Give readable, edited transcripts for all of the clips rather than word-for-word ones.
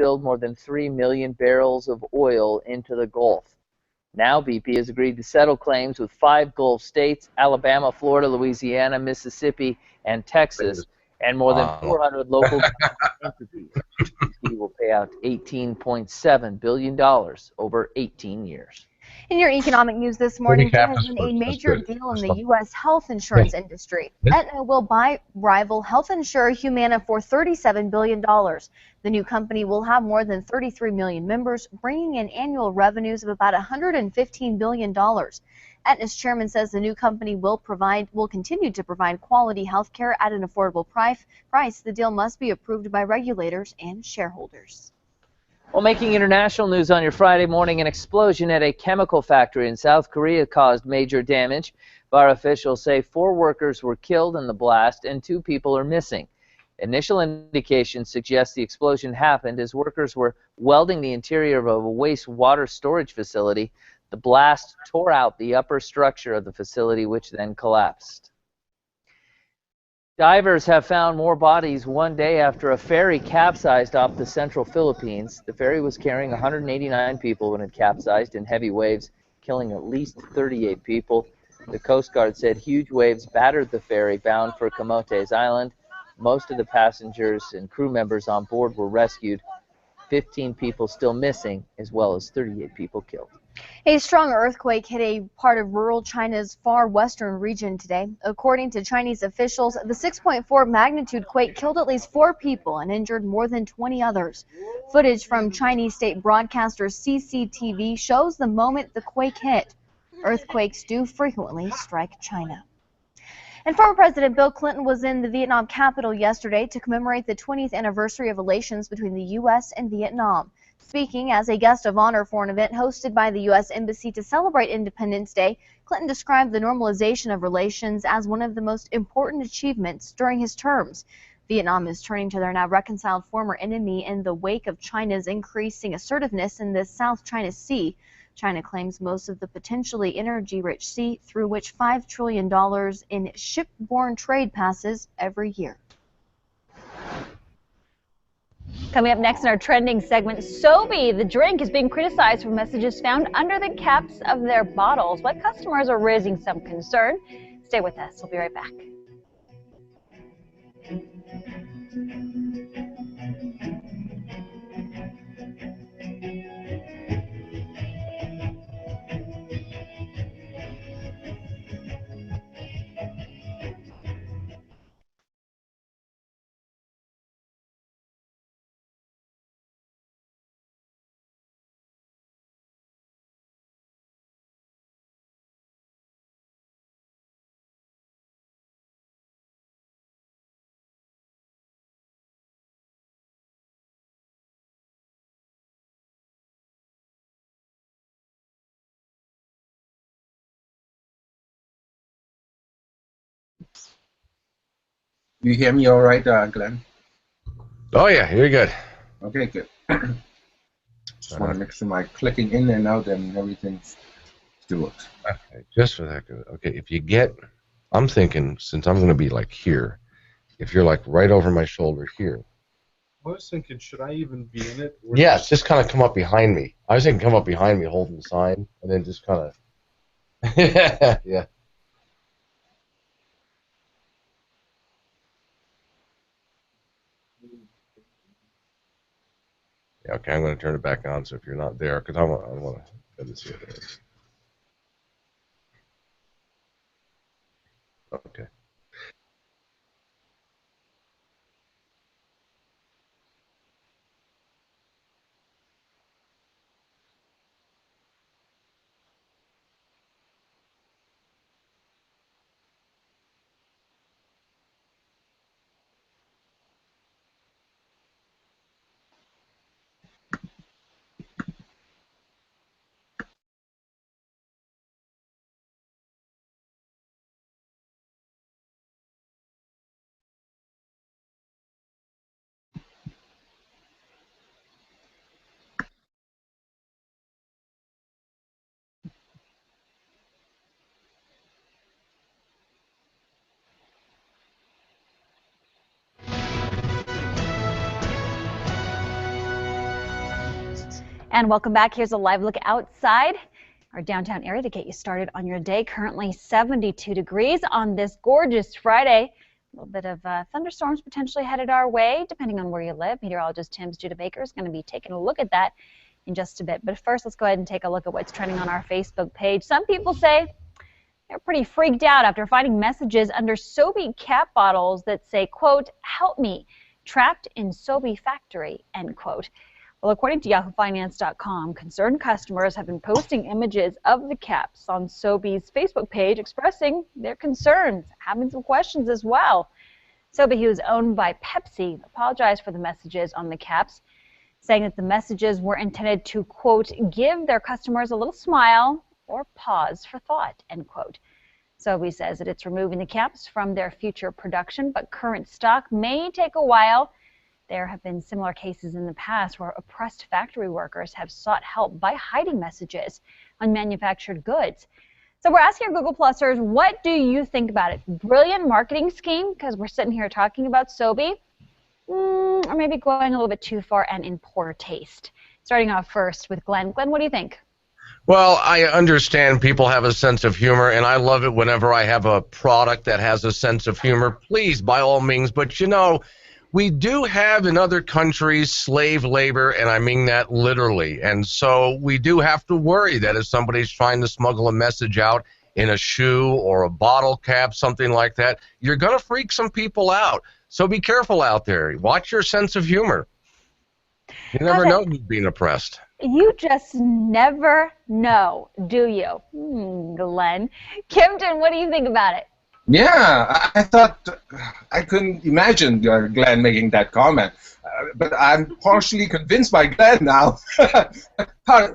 spilled more than 3 million barrels of oil into the Gulf. Now BP has agreed to settle claims with 5 Gulf states, Alabama, Florida, Louisiana, Mississippi, and Texas, and more than 400 local entities. BP will pay out $18.7 billion over 18 years. In your economic news this morning, there has been a major deal in the U.S. health insurance industry. Aetna will buy rival health insurer Humana for $37 billion. The new company will have more than 33 million members, bringing in annual revenues of about $115 billion. Aetna's chairman says the new company will continue to provide quality health care at an affordable price. The deal must be approved by regulators and shareholders. Well, making international news on your Friday morning, an explosion at a chemical factory in South Korea caused major damage. Bar officials say 4 workers were killed in the blast and 2 people are missing. Initial indications suggest the explosion happened as workers were welding the interior of a wastewater storage facility. The blast tore out the upper structure of the facility, which then collapsed. Divers have found more bodies one day after a ferry capsized off the central Philippines. The ferry was carrying 189 people when it capsized in heavy waves, killing at least 38 people. The Coast Guard said huge waves battered the ferry bound for Camotes Island. Most of the passengers and crew members on board were rescued. 15 people still missing, as well as 38 people killed. A strong earthquake hit a part of rural China's far western region today. According to Chinese officials, the 6.4 magnitude quake killed at least 4 people and injured more than 20 others. Footage from Chinese state broadcaster CCTV shows the moment the quake hit. Earthquakes do frequently strike China. And former President Bill Clinton was in the Vietnam capital yesterday to commemorate the 20th anniversary of relations between the U.S. and Vietnam. Speaking as a guest of honor for an event hosted by the U.S. Embassy to celebrate Independence Day, Clinton described the normalization of relations as one of the most important achievements during his terms. Vietnam is turning to their now reconciled former enemy in the wake of China's increasing assertiveness in the South China Sea. China claims most of the potentially energy-rich sea through which $5 trillion in ship-borne trade passes every year. Coming up next in our trending segment, Sobe, the drink, is being criticized for messages found under the caps of their bottles. But customers are raising some concern. Stay with us. We'll be right back. You hear me all right, Glenn? Oh yeah, you're good. Okay, good. Just want to make sure my clicking in and out and everything still works. Okay, just for that. Okay, if you get, I'm thinking since I'm going to be like here, if you're like right over my shoulder here. I was thinking, should I even be in it? Yes, just kind of come up behind me. I was thinking come up behind me holding the sign, and then just kind of, yeah. Yeah, okay, I'm going to turn it back on, so if you're not there, because I want to see it. Okay. And welcome back. Here's a live look outside our downtown area to get you started on your day. Currently 72 degrees on this gorgeous Friday. A little bit of thunderstorms potentially headed our way, depending on where you live. Meteorologist Tim Studebaker is going to be taking a look at that in just a bit. But first, let's go ahead and take a look at what's trending on our Facebook page. Some people say they're pretty freaked out after finding messages under Sobe cap bottles that say, quote, "Help me, trapped in Sobe factory," end quote. Well, according to YahooFinance.com, concerned customers have been posting images of the caps on Sobe's Facebook page expressing their concerns, having some questions as well. Sobe, who is owned by Pepsi, apologized for the messages on the caps, saying that the messages were intended to, quote, "give their customers a little smile or pause for thought," end quote. Sobe says that it's removing the caps from their future production, but current stock may take a while. There have been similar cases in the past where oppressed factory workers have sought help by hiding messages on manufactured goods. So we're asking our Google Plusers, what do you think about it? Brilliant marketing scheme, because we're sitting here talking about Sobe, or maybe going a little bit too far and in poor taste? Starting off first with Glenn. Glenn, what do you think? Well, I understand people have a sense of humor, and I love it whenever I have a product that has a sense of humor. Please, by all means, but you know, we do have in other countries slave labor, and I mean that literally. And so we do have to worry that if somebody's trying to smuggle a message out in a shoe or a bottle cap, something like that, you're going to freak some people out. So be careful out there. Watch your sense of humor. You never know who's being oppressed. You just never know, do you? Glenn. Kimton, what do you think about it? Yeah, I thought I couldn't imagine Glenn making that comment, but I'm partially convinced by Glenn now. The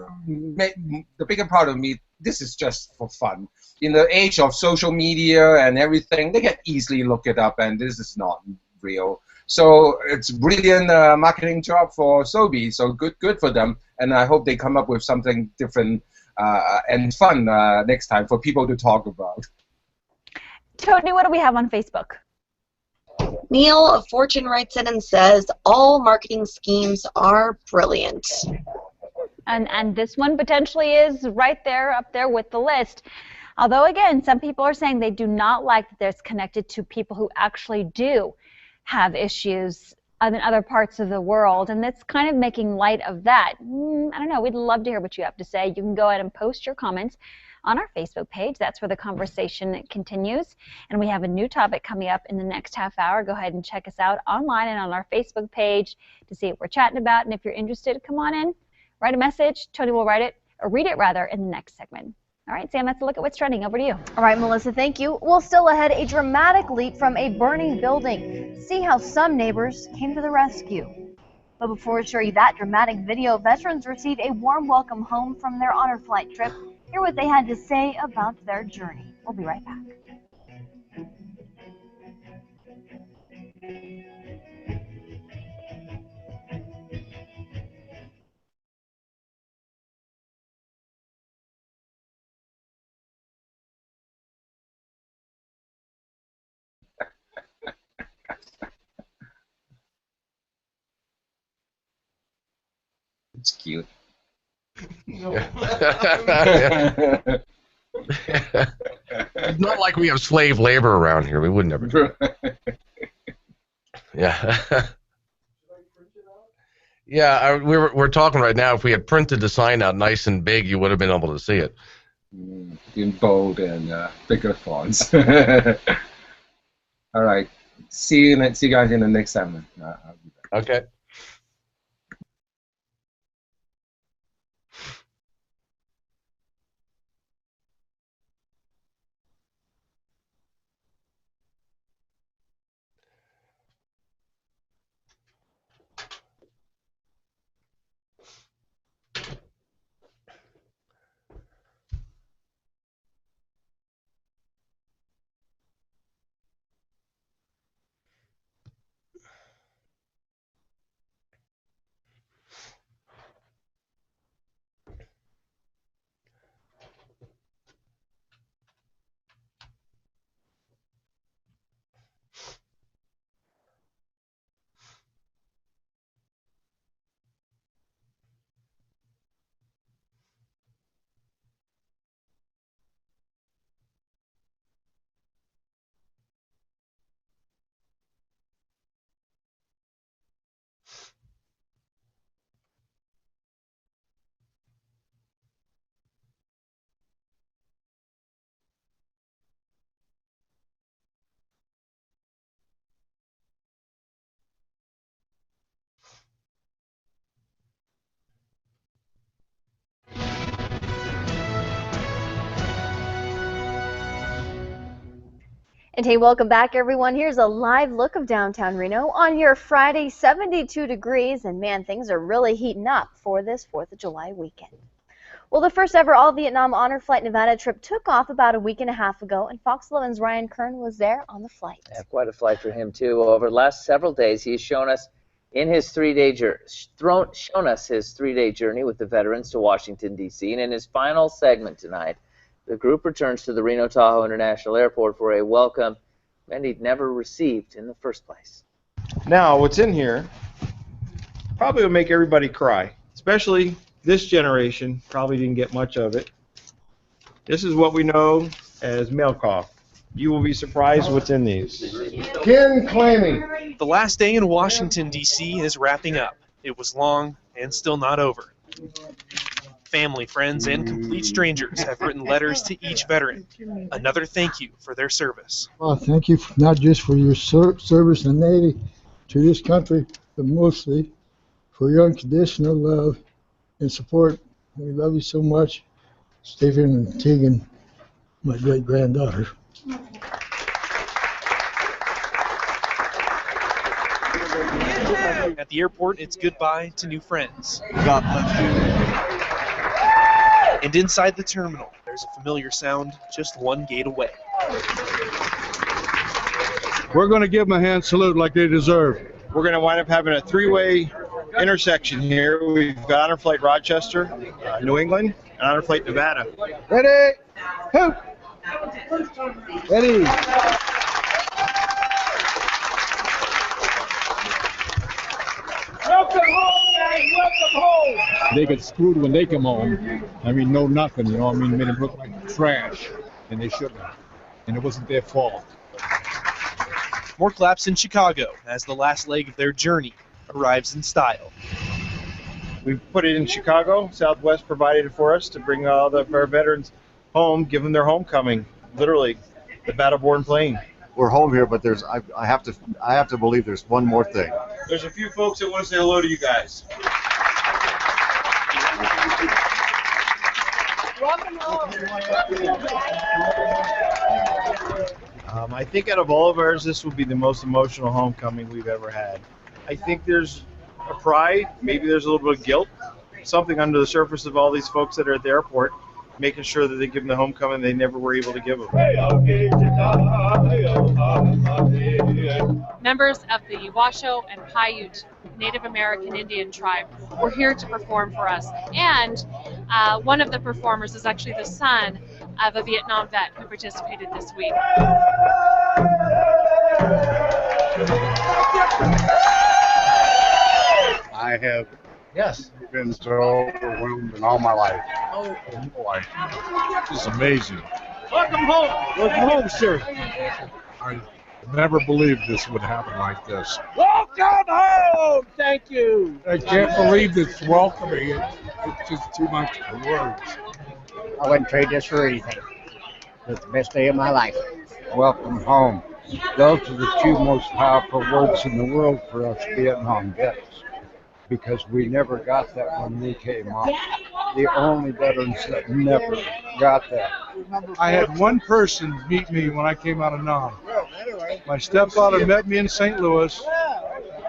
bigger part of me, this is just for fun. In the age of social media and everything, they can easily look it up, and this is not real. So it's brilliant marketing job for Sobe. So good for them, and I hope they come up with something different and fun next time for people to talk about. Tony, what do we have on Facebook? Neil of Fortune writes in and says, all marketing schemes are brilliant. And this one potentially is right there, up there with the list. Although, again, some people are saying they do not like that there's connected to people who actually do have issues in other parts of the world, and that's kind of making light of that. I don't know. We'd love to hear what you have to say. You can go ahead and post your comments on our Facebook page. That's where the conversation continues. And we have a new topic coming up in the next half hour. Go ahead and check us out online and on our Facebook page to see what we're chatting about. And if you're interested, come on in, write a message. Tony will read it rather, in the next segment. All right, Sam, that's a look at what's trending. Over to you. All right, Melissa, thank you. Well, still ahead, a dramatic leap from a burning building. See how some neighbors came to the rescue. But before we show you that dramatic video, veterans received a warm welcome home from their honor flight trip. Hear what they had to say about their journey. We'll be right back. It's cute. It's not like we have slave labor around here. We would never do it. Yeah. Yeah, we're talking right now. If we had printed the sign out nice and big, you would have been able to see it. In bold and bigger fonts. All right. See you guys in the next segment. I'll be back. Okay. And hey, welcome back everyone. Here's a live look of downtown Reno on your Friday, 72 degrees, and man, things are really heating up for this 4th of July weekend. Well, the first ever All-Vietnam Honor Flight Nevada trip took off about a week and a half ago, and Fox 11's Ryan Kern was there on the flight. Yeah, quite a flight for him, too. Over the last several days, he's shown us his three-day journey with the veterans to Washington, D.C., and in his final segment tonight, the group returns to the Reno-Tahoe International Airport for a welcome and he'd never received in the first place. Now, what's in here probably will make everybody cry, especially this generation. Probably didn't get much of it. This is what we know as mail cough. You will be surprised what's in these. Ken Claney. The last day in Washington, D.C. is wrapping up. It was long and still not over. Family, friends, and complete strangers have written letters to each veteran. Another thank you for their service. Well, thank you not just for your service in the Navy to this country, but mostly for your unconditional love and support. We love you so much. Stephen and Tegan, my great-granddaughter. At the airport, it's goodbye to new friends. God bless you. And inside the terminal, there's a familiar sound just one gate away. We're going to give them a hand salute like they deserve. We're going to wind up having a three-way intersection here. We've got Honor Flight Rochester, New England, and Honor Flight Nevada. Ready? Hoop! Ready? Welcome home, guys! Welcome home! They get screwed when they come home. I mean, no nothing, you know. I mean, made them look like trash, and they shouldn't have. And it wasn't their fault. More claps in Chicago as the last leg of their journey arrives in style. We've put it in Chicago. Southwest provided it for us to bring all of our veterans home, give them their homecoming, literally, the battle-born plane. We're home here, but I have to believe there's one more thing. There's a few folks that want to say hello to you guys. Welcome home. I think out of all of ours, this will be the most emotional homecoming we've ever had. I think there's a pride, maybe there's a little bit of guilt, something under the surface of all these folks that are at the airport, making sure that they give them the homecoming they never were able to give them. Members of the Washoe and Paiute Native American Indian tribe were here to perform for us. And one of the performers is actually the son of a Vietnam vet who participated this week. I have been so overwhelmed in all my life. It's amazing. Welcome home. Welcome home, sir. I never believed this would happen like this. Welcome home. Thank you. I can't believe this welcoming. It's just too much for words. I wouldn't trade this for anything. It's the best day of my life. Welcome home. Those are the two most powerful words in the world for us Vietnam vets, because we never got that when we came off. The only veterans that never got that. I had one person meet me when I came out of Nam. My stepfather met me in St. Louis,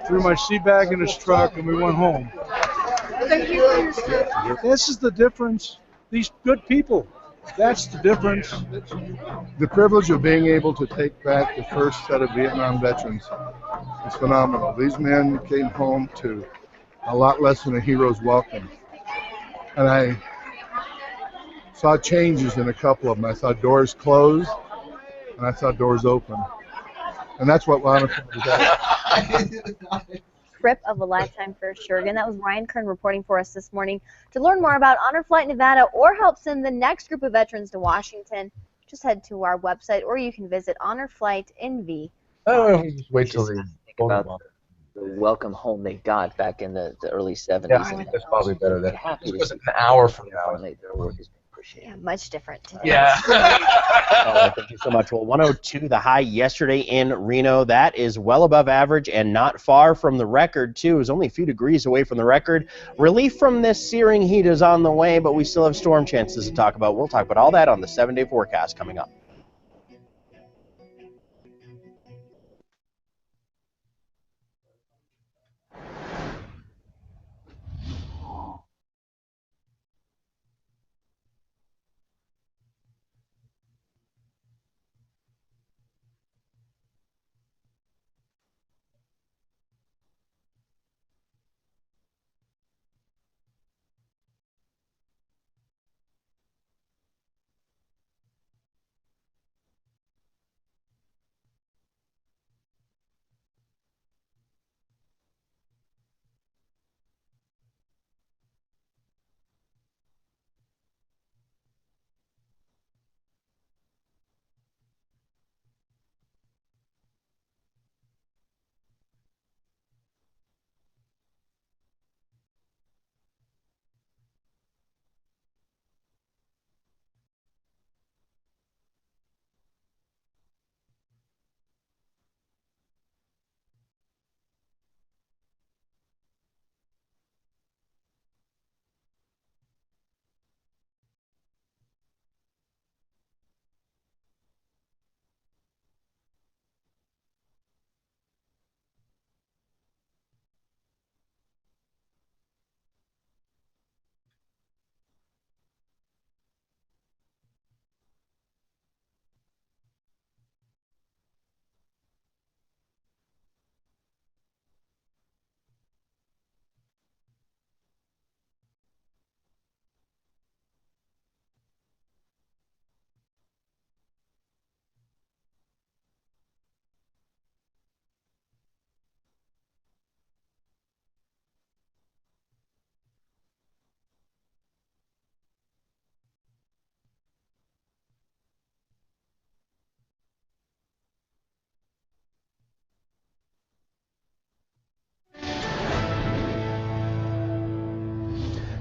threw my sea bag in his truck, and we went home. This is the difference. These good people. That's the difference. The privilege of being able to take back the first set of Vietnam veterans is phenomenal. These men came home to a lot less than a hero's welcome. And I saw changes in a couple of them. I saw doors close, and I saw doors open. And that's what Honor Flight is about. Trip of a lifetime for sure. Again, that was Ryan Kern reporting for us this morning. To learn more about Honor Flight Nevada or help send the next group of veterans to Washington, just head to our website, or you can visit HonorFlightNV. Oh, just wait till they Think about the welcome home they got back in the early 70s. Yeah, I think that's probably better than it was an hour from now. Their work is appreciated. Yeah, much different today. Yeah. Thank you so much. Well, 102 the high yesterday in Reno. That is well above average and not far from the record, too. It was only a few degrees away from the record. Relief from this searing heat is on the way, but we still have storm chances to talk about. We'll talk about all that on the 7-day forecast coming up.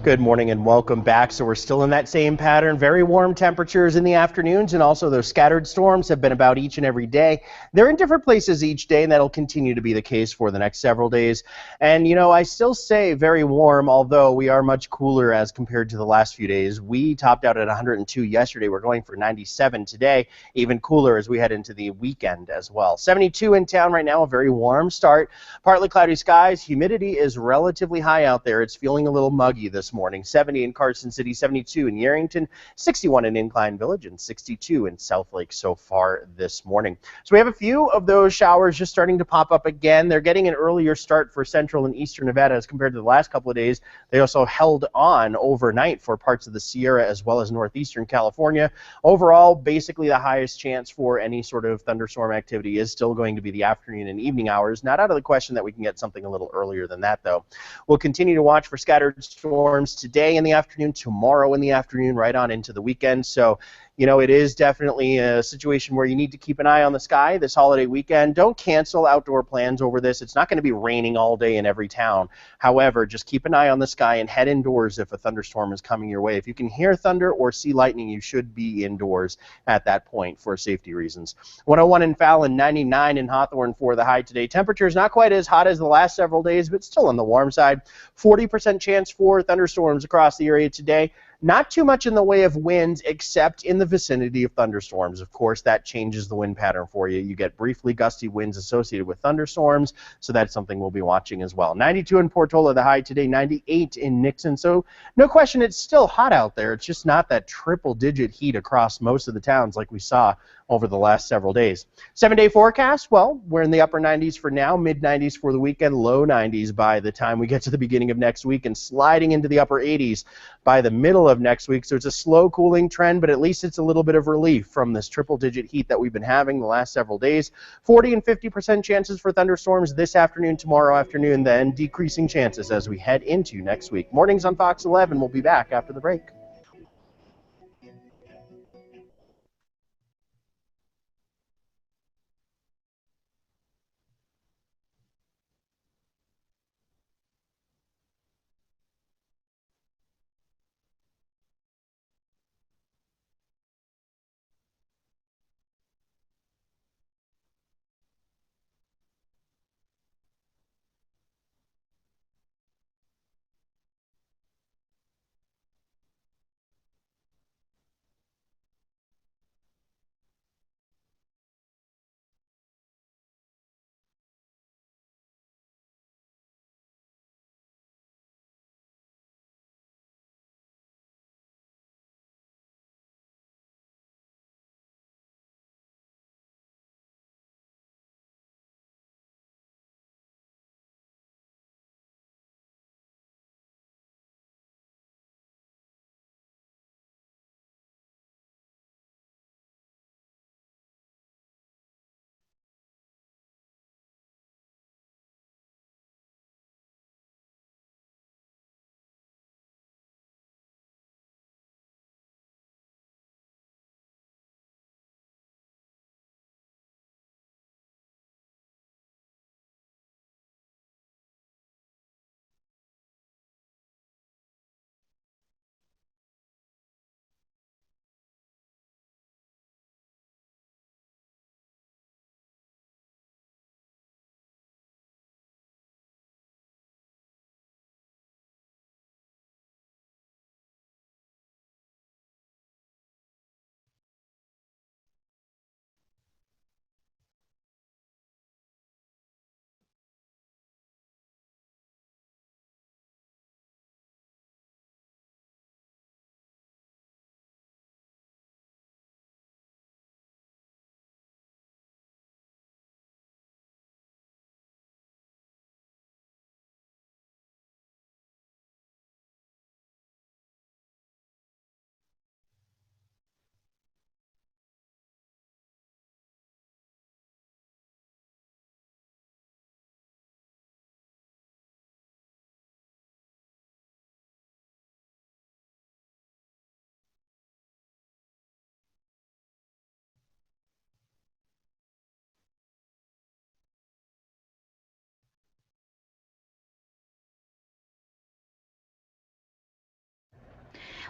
Good morning and welcome back. So we're still in that same pattern. Very warm temperatures in the afternoons, and also those scattered storms have been about each and every day. They're in different places each day, and that'll continue to be the case for the next several days. And, you know, I still say very warm, although we are much cooler as compared to the last few days. We topped out at 102 yesterday. We're going for 97 today, even cooler as we head into the weekend as well. 72 in town right now, a very warm start. Partly cloudy skies. Humidity is relatively high out there. It's feeling a little muggy this morning. 70 in Carson City, 72 in Yerington, 61 in Incline Village, and 62 in Southlake so far this morning. So we have a few of those showers just starting to pop up again. They're getting an earlier start for central and eastern Nevada as compared to the last couple of days. They also held on overnight for parts of the Sierra as well as northeastern California. Overall, basically the highest chance for any sort of thunderstorm activity is still going to be the afternoon and evening hours. Not out of the question that we can get something a little earlier than that, though. We'll continue to watch for scattered storms today in the afternoon, tomorrow in the afternoon, right on into the weekend. So, you know, it is definitely a situation where you need to keep an eye on the sky this holiday weekend. Don't cancel outdoor plans over this. It's not going to be raining all day in every town. However, just keep an eye on the sky and head indoors if a thunderstorm is coming your way. If you can hear thunder or see lightning, you should be indoors at that point for safety reasons. 101 in Fallon, 99 in Hawthorne for the high today. Temperatures not quite as hot as the last several days, but still on the warm side. 40% chance for thunderstorms across the area today. Not too much in the way of winds, except in the vicinity of thunderstorms. Of course, that changes the wind pattern for you. You get briefly gusty winds associated with thunderstorms, so that's something we'll be watching as well. 92 in Portola, the high today, 98 in Nixon. So no question, it's still hot out there. It's just not that triple-digit heat across most of the towns like we saw over the last several days. 7-day forecast, well, we're in the upper 90s for now, mid-90s for the weekend, low 90s by the time we get to the beginning of next week, and sliding into the upper 80s by the middle of next week. So it's a slow cooling trend, but at least it's a little bit of relief from this triple-digit heat that we've been having the last several days. 40 and 50% chances for thunderstorms this afternoon, tomorrow afternoon, then decreasing chances as we head into next week. Mornings on Fox 11. We'll be back after the break.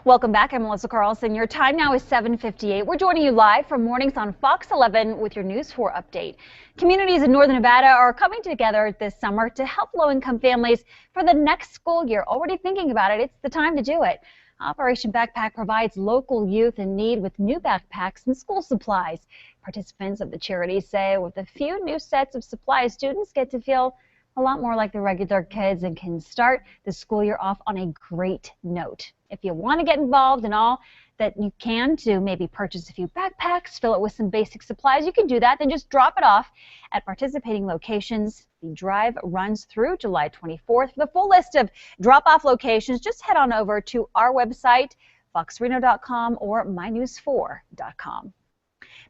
Welcome back. I'm Melissa Carlson. Your time now is 7:58. We're joining you live from Mornings on Fox 11 with your News 4 update. Communities in Northern Nevada are coming together this summer to help low-income families for the next school year. Already thinking about it, it's the time to do it. Operation Backpack provides local youth in need with new backpacks and school supplies. Participants of the charity say with a few new sets of supplies, students get to feel a lot more like the regular kids and can start the school year off on a great note. If you want to get involved in all that you can to maybe purchase a few backpacks, fill it with some basic supplies, you can do that. Then just drop it off at participating locations. The drive runs through July 24th. For the full list of drop-off locations, just head on over to our website, foxreno.com or mynews4.com.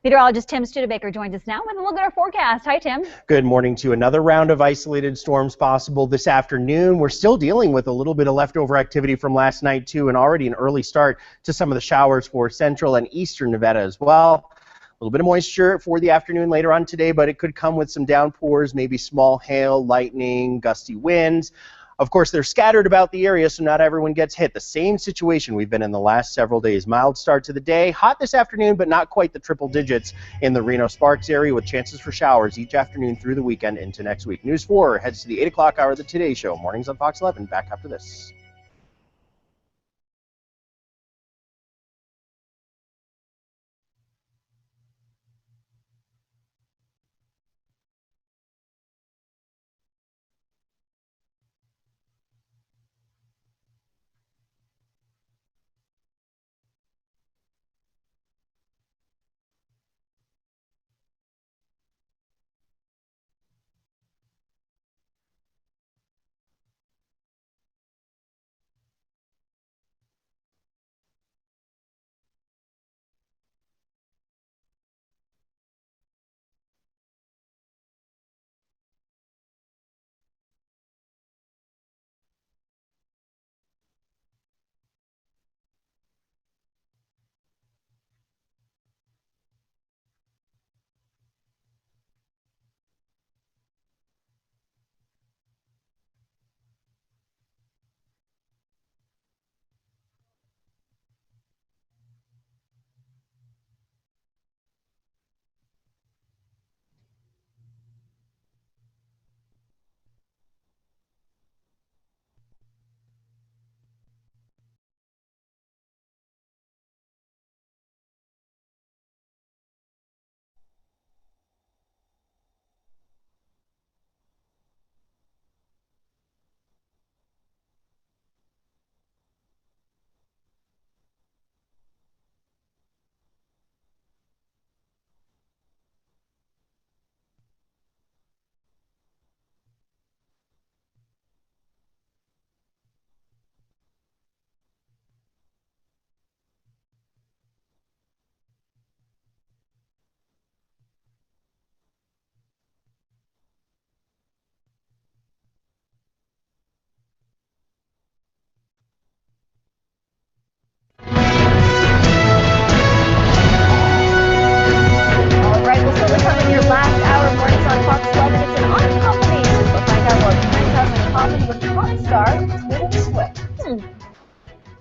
Meteorologist Tim Studebaker joins us now with a look at our forecast. Hi, Tim. Good morning to another round of isolated storms possible this afternoon. We're still dealing with a little bit of leftover activity from last night, too, and already an early start to some of the showers for central and eastern Nevada as well. A little bit of moisture for the afternoon later on today, but it could come with some downpours, maybe small hail, lightning, gusty winds. Of course, they're scattered about the area, so not everyone gets hit. The same situation we've been in the last several days. Mild start to the day. Hot this afternoon, but not quite the triple digits in the Reno-Sparks area with chances for showers each afternoon through the weekend into next week. News 4 heads to the 8 o'clock hour of the Today Show. Mornings on Fox 11. Back after this.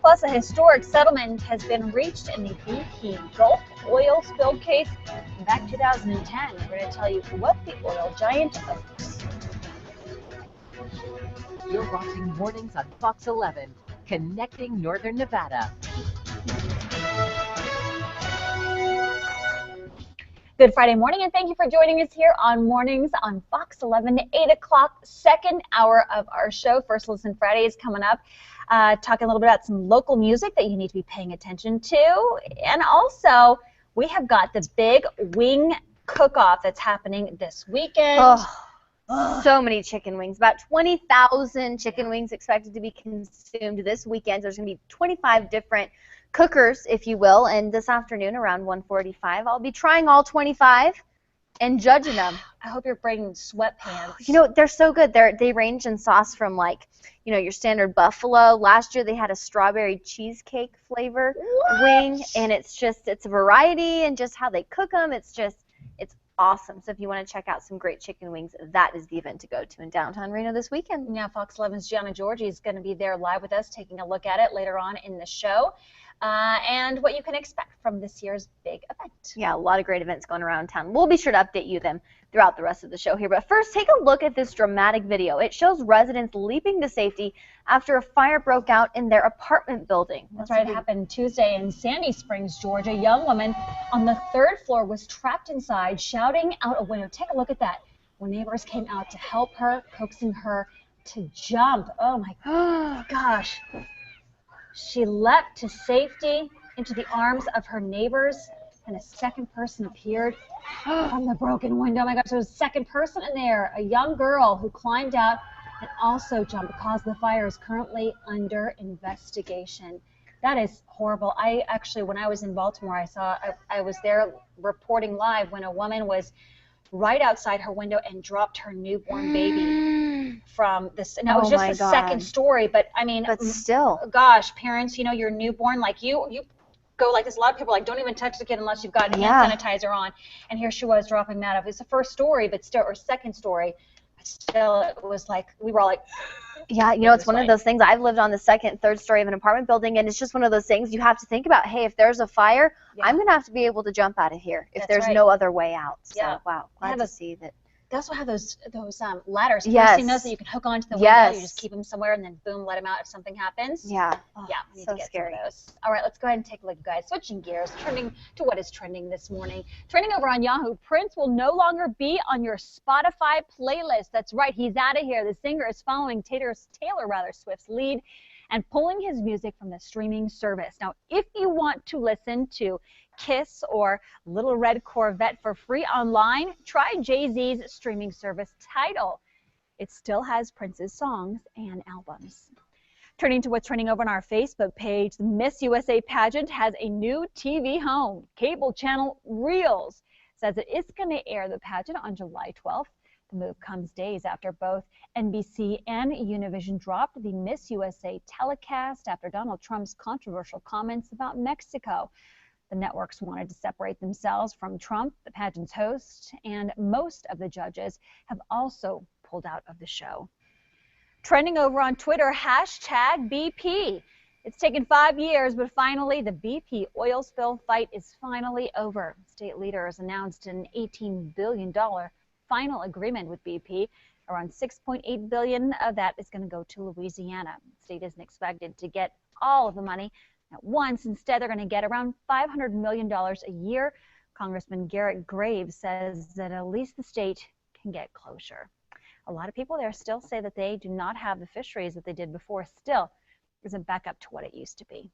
Plus, a historic settlement has been reached in the BP Gulf oil spill case back in 2010. We're going to tell you what the oil giant owes. You're watching Mornings on Fox 11, connecting Northern Nevada. Good Friday morning, and thank you for joining us here on Mornings on Fox 11, 8 o'clock, second hour of our show. First Listen Friday is coming up. Talking a little bit about some local music that you need to be paying attention to. And also, we have got the big wing cook-off that's happening this weekend. Oh, so many chicken wings. About 20,000 chicken wings expected to be consumed this weekend. There's going to be 25 different cookers, if you will, and this afternoon around 1:45, I'll be trying all 25 and judging them. I hope you're bringing sweatpants. You know, they're so good. They range in sauce from, like, you know, your standard buffalo. Last year they had a strawberry cheesecake flavor wing, and it's a variety, and just how they cook them, it's awesome. So if you want to check out some great chicken wings, that is the event to go to in downtown Reno this weekend. Now, Fox 11's Gianna Georgie is going to be there live with us, taking a look at it later on in the show. And what you can expect from this year's big event. Yeah, a lot of great events going around town. We'll be sure to update you them throughout the rest of the show here. But first, take a look at this dramatic video. It shows residents leaping to safety after a fire broke out in their apartment building. That's right. It happened Tuesday in Sandy Springs, Georgia. A young woman on the 3rd floor was trapped inside, shouting out a window. Take a look at that. When neighbors came out to help her, coaxing her to jump. Oh my gosh. She leapt to safety into the arms of her neighbors, and a second person appeared from the broken window. Oh my gosh, there was a second person in there, a young girl who climbed out and also jumped. The cause of the fire is currently under investigation. That is horrible. I actually, when I was in Baltimore, I was there reporting live when a woman was right outside her window and dropped her newborn baby from this. Now, it was just the second story, but I mean, but still, gosh, parents, you know, your newborn, like you go like this. A lot of people are like, don't even touch the kid unless you've got hand sanitizer on. And here she was dropping that off. It's the first story, but still, or second story, but still, it was like, we were all like, yeah, you know, it's one of those things. I've lived on the 2nd, 3rd story of an apartment building, and it's just one of those things you have to think about. Hey, if there's a fire, I'm going to have to be able to jump out of here if there's no other way out. So, wow, glad to see that. They also have those ladders. Yes. Have you seen those that you can hook onto the window? You just keep them somewhere and then boom, let them out if something happens. Yeah. Yeah. We need so to get scary. some of those. All right, let's go ahead and take a look, guys. Switching gears, trending to what is trending this morning. Trending over on Yahoo, Prince will no longer be on your Spotify playlist. That's right, he's out of here. The singer is following Taylor Swift's lead and pulling his music from the streaming service. Now, if you want to listen to Kiss or Little Red Corvette for free online, try Jay-Z's streaming service Tidal. It still has Prince's songs and albums. Turning to what's trending over on our Facebook page, the Miss USA pageant has a new TV home. Cable channel Reels says it is going to air the pageant on July 12th. The move comes days after both NBC and Univision dropped the Miss USA telecast after Donald Trump's controversial comments about Mexico. The networks wanted to separate themselves from Trump, the pageant's host, and most of the judges have also pulled out of the show. Trending over on Twitter, hashtag BP. It's taken 5 years, but finally the BP oil spill fight is finally over. State leaders announced an $18 billion final agreement with BP. Around $6.8 billion of that is going to go to Louisiana. The state isn't expected to get all of the money at once. Instead, they're going to get around $500 million a year. Congressman Garrett Graves says that at least the state can get closure. A lot of people there still say that they do not have the fisheries that they did before. Still isn't back up to what it used to be.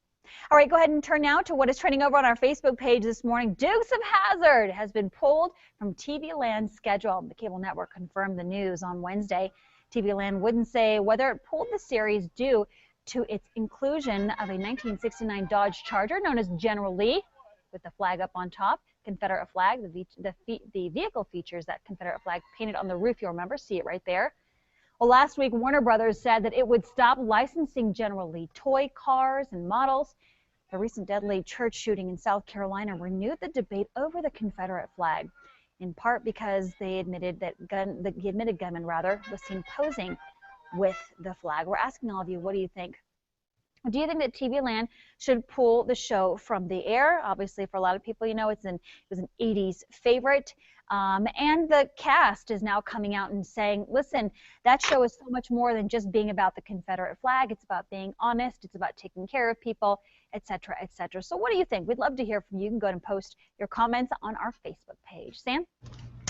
All right, go ahead and turn now to what is trending over on our Facebook page this morning. Dukes of Hazzard has been pulled from TV Land's schedule. The cable network confirmed the news on Wednesday. TV Land wouldn't say whether it pulled the series due to its inclusion of a 1969 Dodge Charger known as General Lee with the flag up on top. Confederate flag, the vehicle features that Confederate flag painted on the roof. You'll remember, see it right there. Well, last week, Warner Brothers said that it would stop licensing General Lee toy cars and models. The recent deadly church shooting in South Carolina renewed the debate over the Confederate flag, in part because they admitted that the admitted gunman was seen posing with the flag. We're asking all of you, what do you think? Do you think that TV Land should pull the show from the air? Obviously, for a lot of people, you know, it was an 80s favorite. And the cast is now coming out and saying, listen, that show is so much more than just being about the Confederate flag. It's about being honest. It's about taking care of people, etc., etc. So what do you think? We'd love to hear from you. You can go ahead and post your comments on our Facebook page. Sam?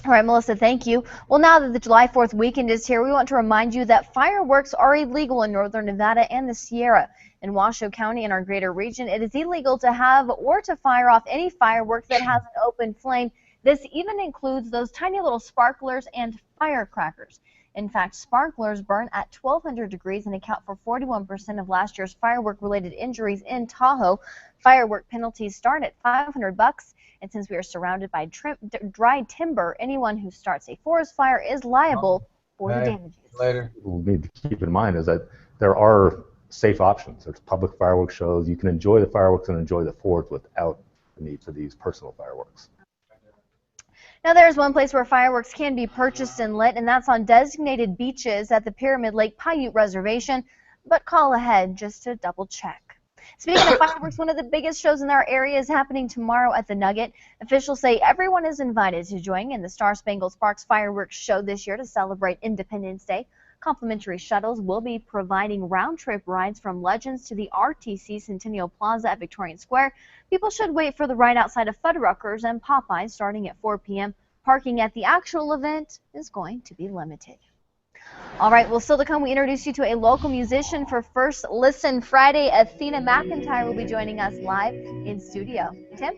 All right, Melissa, thank you. Well, now that the July 4th weekend is here, we want to remind you that fireworks are illegal in northern Nevada and the Sierra. In Washoe County and our greater region, it is illegal to have or to fire off any fireworks that has an open flame. This even includes those tiny little sparklers and firecrackers. In fact, sparklers burn at 1,200 degrees and account for 41% of last year's firework-related injuries in Tahoe. Firework penalties start at $500, and since we are surrounded by dry timber, anyone who starts a forest fire is liable for the damages. What we need to keep in mind is that there are safe options. There's public fireworks shows. You can enjoy the fireworks and enjoy the 4th without the need for these personal fireworks. Now, there's one place where fireworks can be purchased and lit, and that's on designated beaches at the Pyramid Lake Paiute Reservation, but call ahead just to double check. Speaking of fireworks, one of the biggest shows in our area is happening tomorrow at the Nugget. Officials say everyone is invited to join in the Star Spangled Sparks fireworks show this year to celebrate Independence Day. Complimentary shuttles will be providing round-trip rides from Legends to the RTC Centennial Plaza at Victorian Square. People should wait for the ride outside of Fuddruckers and Popeyes starting at 4 p.m. Parking at the actual event is going to be limited. All right, well, still to come, we introduce you to a local musician for First Listen Friday. Athena McIntyre will be joining us live in studio. Tim?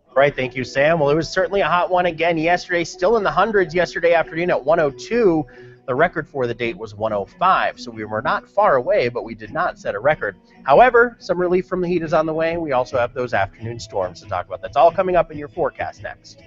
All right, thank you, Sam. Well, it was certainly a hot one again yesterday, still in the hundreds yesterday afternoon at 102. The record for the date was 105, so we were not far away, but we did not set a record. However, some relief from the heat is on the way. We also have those afternoon storms to talk about. That's all coming up in your forecast next.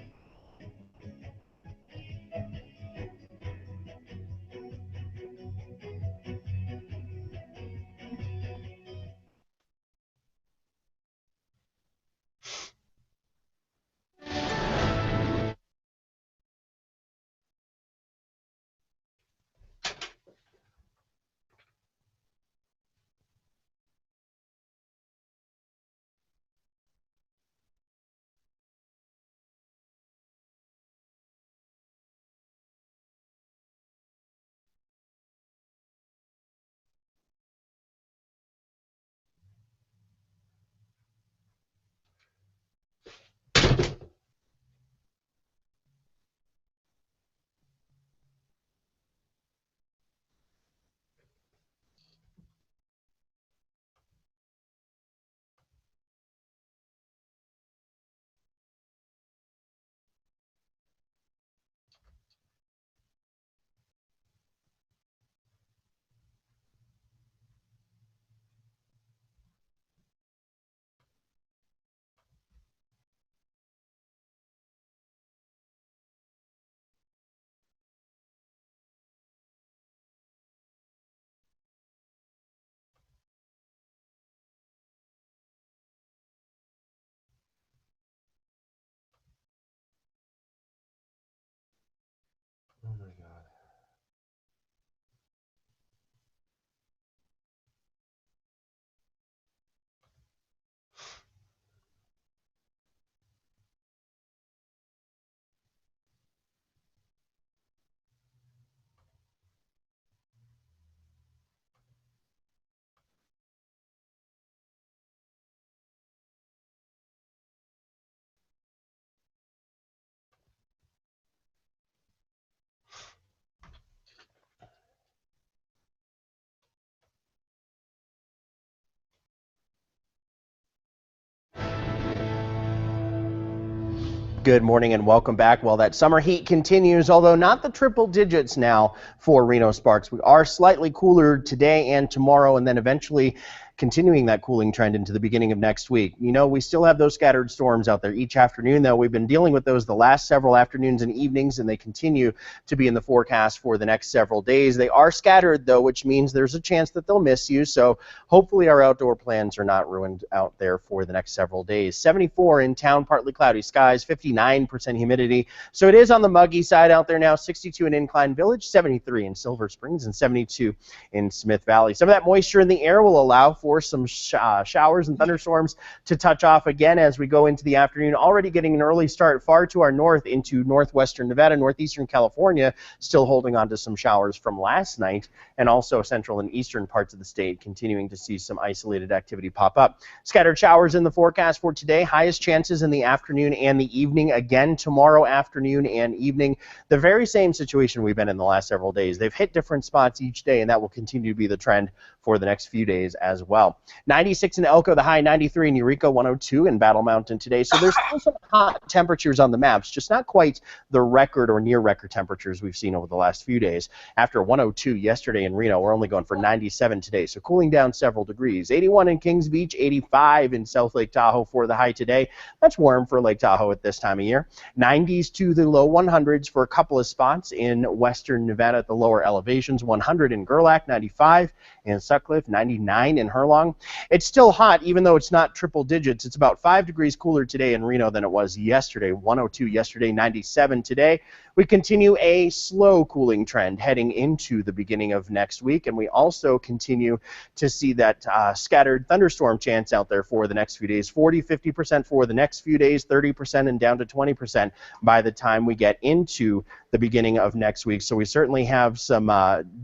Good morning and welcome back. Well, that summer heat continues, although not the triple digits now for Reno Sparks. We are slightly cooler today and tomorrow, and then eventually continuing that cooling trend into the beginning of next week. You know, we still have those scattered storms out there each afternoon, though. We've been dealing with those the last several afternoons and evenings, and they continue to be in the forecast for the next several days. They are scattered, though, which means there's a chance that they'll miss you, so hopefully our outdoor plans are not ruined out there for the next several days. 74 in town, partly cloudy skies, 59% humidity, so it is on the muggy side out there now. 62 in Incline Village, 73 in Silver Springs, and 72 in Smith Valley. Some of that moisture in the air will allow for some showers and thunderstorms to touch off again as we go into the afternoon. Already getting an early start far to our north into northwestern Nevada, northeastern California, still holding on to some showers from last night, and also central and eastern parts of the state continuing to see some isolated activity pop up. Scattered showers in the forecast for today. Highest chances in the afternoon and the evening. Again, tomorrow afternoon and evening. The very same situation we've been in the last several days. They've hit different spots each day, and that will continue to be the trend for the next few days as well. 96 in Elko, the high 93 in Eureka, 102 in Battle Mountain today. So there's still some hot temperatures on the maps, just not quite the record or near record temperatures we've seen over the last few days. After 102 yesterday in Reno, we're only going for 97 today, so cooling down several degrees. 81 in Kings Beach, 85 in South Lake Tahoe for the high today. That's warm for Lake Tahoe at this time of year. 90s to the low 100s for a couple of spots in western Nevada at the lower elevations. 100 in Gerlach, 95 in Sutcliffe, 99 in Herlong. It's still hot, even though it's not triple digits. It's about 5 degrees cooler today in Reno than it was yesterday. 102 yesterday, 97 today. We continue a slow cooling trend heading into the beginning of next week, and we also continue to see that scattered thunderstorm chance out there for the next few days. 40, 50% for the next few days, 30% and down to 20% by the time we get into the beginning of next week. So we certainly have some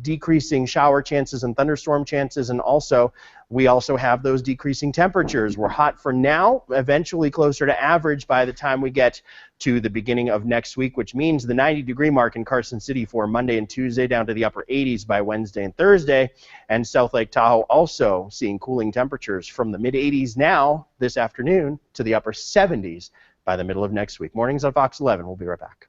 decreasing shower chances and thunderstorm chances, and we also have those decreasing temperatures. We're hot for now, eventually closer to average by the time we get to the beginning of next week, which means the 90-degree mark in Carson City for Monday and Tuesday down to the upper 80s by Wednesday and Thursday. And South Lake Tahoe also seeing cooling temperatures from the mid-80s now this afternoon to the upper 70s by the middle of next week. Mornings on Fox 11. We'll be right back.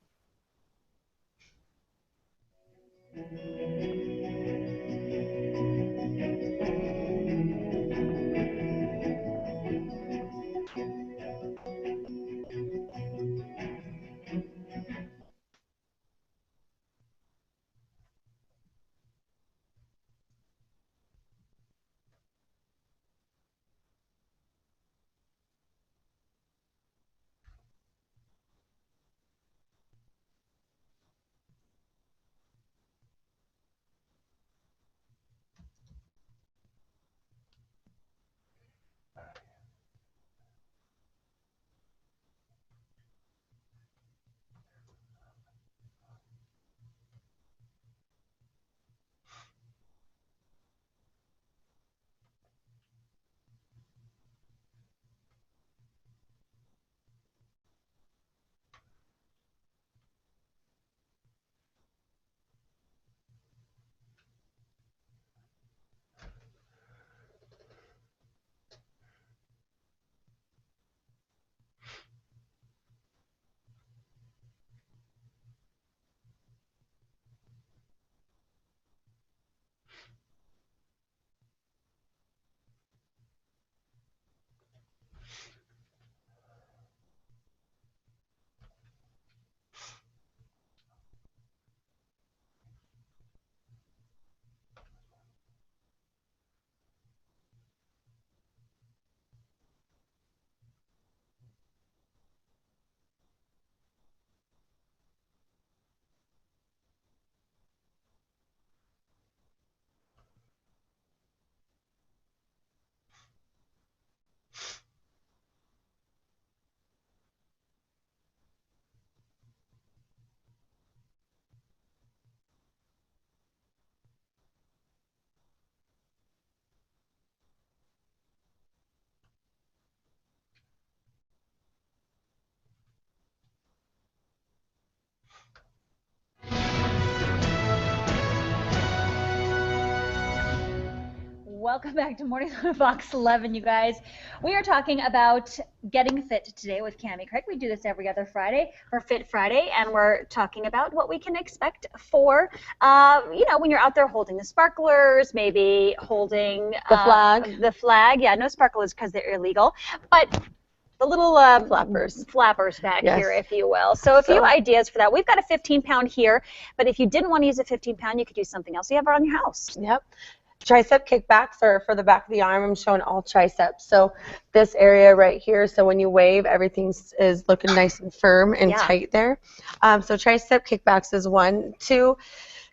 Welcome back to Mornings on Fox 11, you guys. We are talking about getting fit today with Cami Craig. We do this every other Friday for Fit Friday, and we're talking about what we can expect for, when you're out there holding the sparklers, maybe holding The flag. The flag, yeah, no sparklers because they're illegal, but the little flappers back here, if you will. So a few ideas for that. We've got a 15-pound here, but if you didn't want to use a 15-pound, you could use something else you have around your house. Yep. Tricep kickbacks are for the back of the arm. I'm showing all triceps. So this area right here, so when you wave, everything is looking nice and firm and tight there. So tricep kickbacks is 1. 2,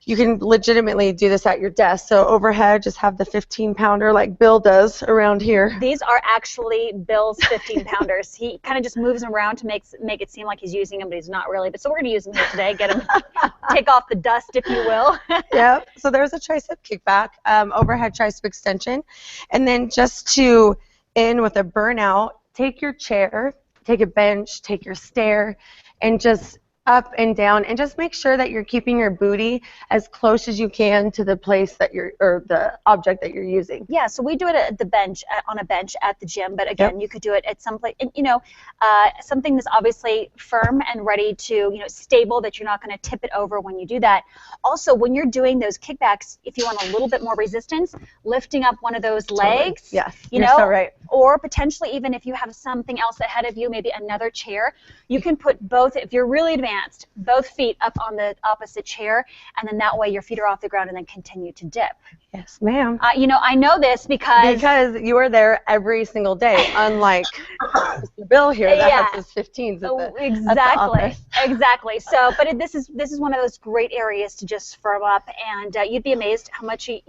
you can legitimately do this at your desk. So overhead, just have the 15-pounder like Bill does around here. These are actually Bill's 15-pounders. He kind of just moves them around to make it seem like he's using them, but he's not really. But so we're going to use them here today, get him, take off the dust, if you will. Yep. So there's a tricep kickback, overhead tricep extension. And then just to end with a burnout, take your chair, take a bench, take your stair, and just up and down, and just make sure that you're keeping your booty as close as you can to the place that or the object that you're using. Yeah, so we do it at the bench, on a bench at the gym, but again, you could do it at some place, something that's obviously firm and ready to, stable, that you're not going to tip it over when you do that. Also, when you're doing those kickbacks, if you want a little bit more resistance, lifting up one of those legs, yes, you're so right. Or potentially even if you have something else ahead of you, maybe another chair, you can put both, if you're really advanced, both feet up on the opposite chair, and then that way your feet are off the ground and then continue to dip. Yes, ma'am. You know, I know this because you are there every single day, unlike Mr. Bill here that has his 15s at the office. Exactly. So, but this is one of those great areas to just firm up, and you'd be amazed how much you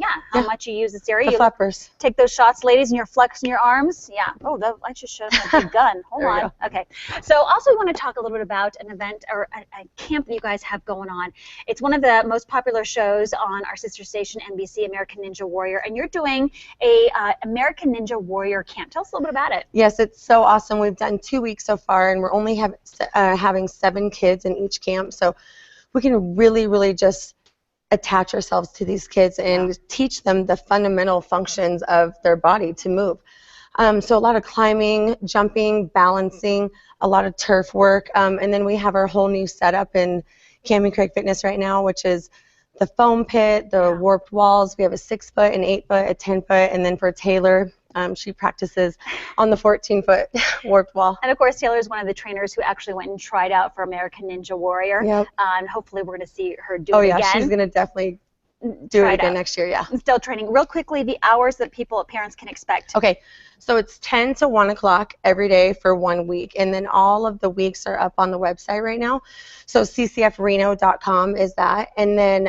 use this area. The flappers. Take those shots, ladies, and you're flexing your arms. Yeah. Oh, I just showed my big gun. Hold on. Okay. So, also, we want to talk a little bit about an event or a camp that you guys have going on. It's one of the most popular shows on our sister station, NBC, American Ninja Warrior, and you're doing a American Ninja Warrior camp. Tell us a little bit about it. Yes, it's so awesome. We've done 2 weeks so far, and we're only having 7 kids in each camp, so we can really just attach ourselves to these kids and teach them the fundamental functions of their body to move. So a lot of climbing, jumping, balancing, a lot of turf work, and then we have our whole new setup in Camping Creek Fitness right now, which is the foam pit, the warped walls. We have a 6-foot, an 8-foot, a 10-foot, and then for Taylor, she practices on the 14-foot warped wall. And of course, Taylor is one of the trainers who actually went and tried out for American Ninja Warrior. Yep. And hopefully we're going to see her do it again. Oh yeah, she's going to definitely do it again next year, And still training. Real quickly, the hours that parents can expect. Okay, so it's 10 to 1 o'clock every day for 1 week, and then all of the weeks are up on the website right now. So ccfreno.com is that, and then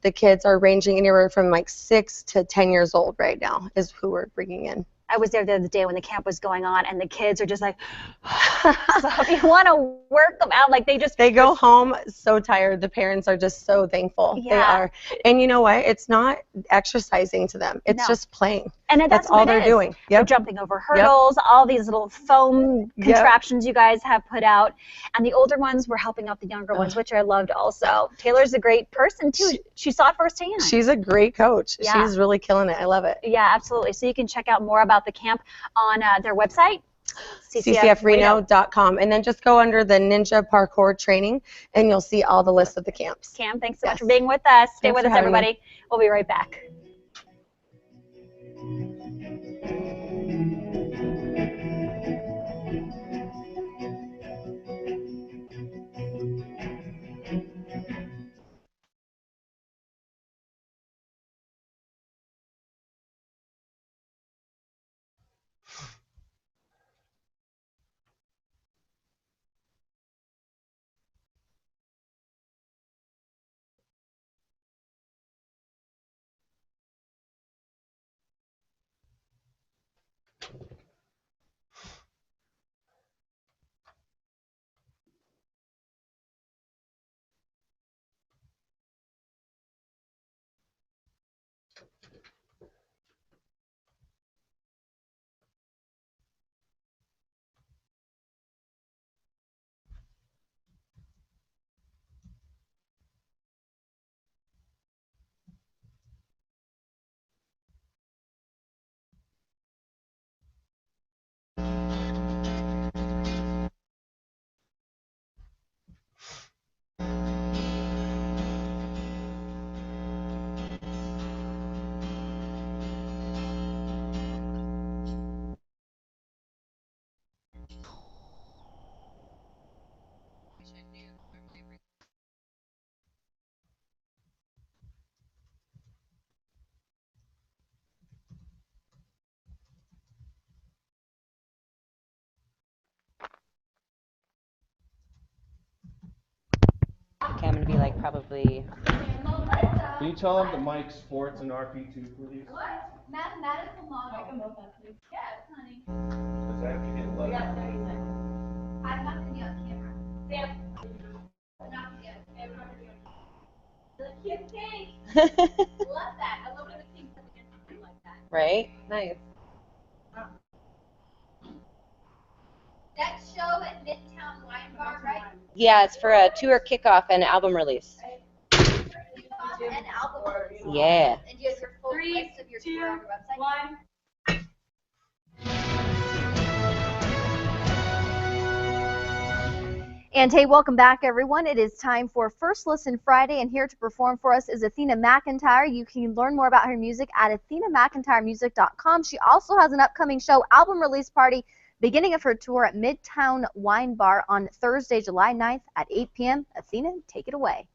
the kids are ranging anywhere from like 6 to 10 years old right now is who we're bringing in. I was there the other day when the camp was going on, and the kids are just like, so if you want to work them out, like they go home so tired. The parents are just so thankful. Yeah. They are. And you know what? It's not exercising to them. It's just playing. And that's all they're doing. Yep. They're jumping over hurdles, all these little foam contraptions you guys have put out. And the older ones were helping out the younger ones, which I loved also. Taylor's a great person, too. She saw it firsthand. She's a great coach. Yeah. She's really killing it. I love it. Yeah, absolutely. So you can check out more about the camp on their website, ccfreno.com, and then just go under the Ninja Parkour Training, and you'll see all the lists of the camps. Cam, thanks so much for being with us. Stay Thanks with for us, having everybody. me. We'll be right back. Okay, I'm gonna be like probably. Can you tell them the Mike Sports and RP2, please? What? Mathematical model. Yes, honey. Does that have to get left? Yeah, 30 seconds. I'm not gonna be on camera. Sam. Not yet. The kid thing. Love that. I love when the kids do something like that. Right? Nice. That show at Midtown Wine Bar, right? Yeah, it's for a tour kickoff and album release. An album. Yeah. And you have your full list of your tour on your website? And hey, welcome back, everyone. It is time for First Listen Friday, and here to perform for us is Athena McIntyre. You can learn more about her music at athenamcintyremusic.com. She also has an upcoming show, album release party, beginning of her tour at Midtown Wine Bar on Thursday, July 9th at 8 p.m. Athena, take it away.